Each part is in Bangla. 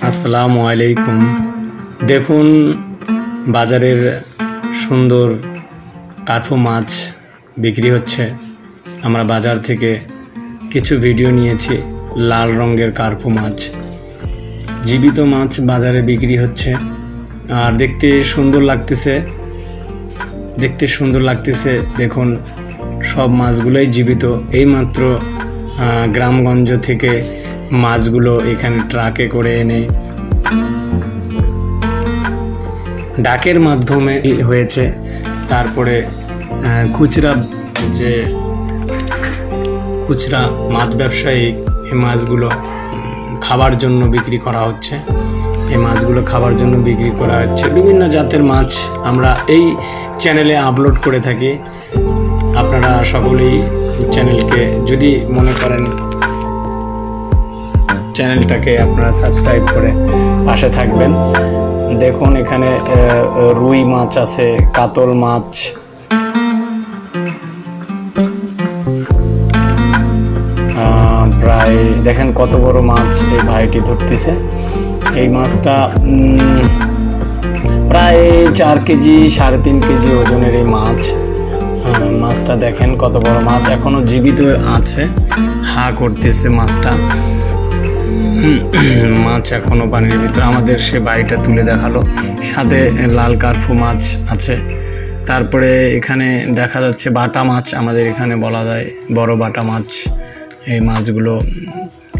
আসসালামু আলাইকুম। দেখুন বাজারের সুন্দর কার্পু মাছ বিক্রি হচ্ছে। আমরা বাজার থেকে কিছু ভিডিও নিয়েছি। লাল রঙের কার্পু মাছ, জীবিত মাছ বাজারে বিক্রি হচ্ছে। আর দেখতে সুন্দর লাগতেছে। দেখুন সব মাছগুলোই জীবিত। এইমাত্র গ্রামগঞ্জ থেকে মাছগুলো এখানে ট্রাকে করে এনে ডাকের মাধ্যমে হয়েছে। তারপরে খুচরা মাছ ব্যবসায়ী এই মাছগুলো খাবার জন্য বিক্রি করা হচ্ছে। বিভিন্ন জাতের মাছ আমরা এই চ্যানেলে আপলোড করে থাকি। আপনারা সকলেই চ্যানেলকে যদি মনে করেন, চ্যানেলটাকে আপনারা সাবস্ক্রাইব করে পাশে থাকবেন। দেখুন এখানে রুই মাছ আছে, কাতল মাছ, প্রায় দেখেন কত বড় মাছ এই ভাইটি ধরতেছে। এই মাছটা প্রায় 4 কেজি 3.5 কেজি ওজনের এই মাছটা দেখেন কত বড় মাছ, এখনো জীবিত আছে, হা করতেছে মাছটা। মাছ এখনো পানির ভিতরে। আমাদের সে বাড়িটা তুলে দেখালো, সাথে লাল কার্পু মাছ আছে। তারপরে এখানে দেখা যাচ্ছে বাটা মাছ, আমাদের এখানে বলা যায় বড় বাটা মাছ। এই মাছগুলো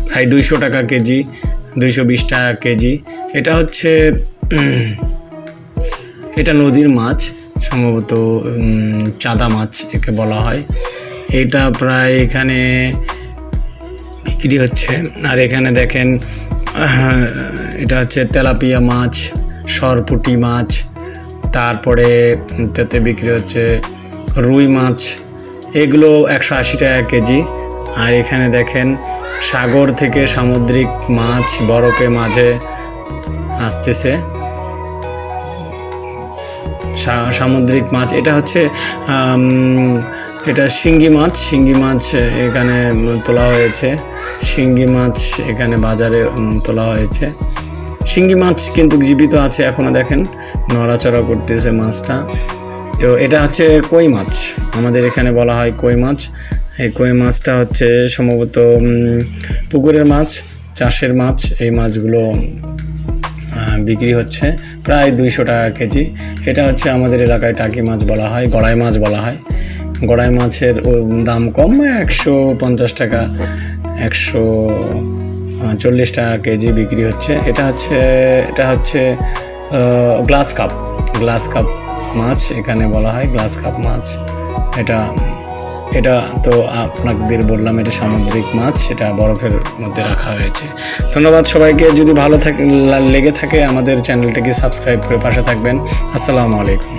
প্রায় 200 টাকা কেজি, 220 টাকা কেজি। এটা নদীর মাছ, সম্ভবত চাঁদা মাছ একে বলা হয়। এটা প্রায় এখানে বিক্রি হচ্ছে। আর এখানে দেখেন এটা হচ্ছে তেলাপিয়া মাছ, সরপুঁটি মাছ। তারপরে এটাতে বিক্রি হচ্ছে রুই মাছ, এগুলো 180 টাকা কেজি। আর এখানে দেখেন সাগর থেকে সামুদ্রিক মাছ বরফে মাঝে আসতেছে, সামুদ্রিক মাছ। এটা হচ্ছে এটা শিঙ্গি মাছ এখানে তোলা হয়েছে। শিঙ্গি মাছ এখানে বাজারে তোলা হয়েছে। শিঙ্গি মাছ কিন্তু জীবিত আছে এখনো, দেখেন নড়াচড়া করতেছে মাছটা। তো এটা হচ্ছে কই মাছ, আমাদের এখানে বলা হয় কই মাছ। এই কই মাছটা হচ্ছে সম্ভবত পুকুরের মাছ, চাষের মাছ। এই মাছগুলো বিক্রি হচ্ছে প্রায় 200 টাকা কেজি। এটা হচ্ছে আমাদের এলাকায় টাকি মাছ বলা হয়, গড়াই মাছ বলা হয়। গড়াই মাছের দাম কম, 150 টাকা 140 টাকা কেজি বিক্রি হচ্ছে। এটা হচ্ছে গ্লাস কাপ মাছ এখানে বলা হয়, গ্লাস কাপ মাছ। এটা তো আপনাদের বললাম, এটা সামুদ্রিক মাছ, সেটা বরফের মধ্যে রাখা হয়েছে। ধন্যবাদ সবাইকে। যদি ভালো লেগে থাকে আমাদের চ্যানেলটাকে সাবস্ক্রাইব করে পাশে থাকবেন। আসসালামু আলাইকুম।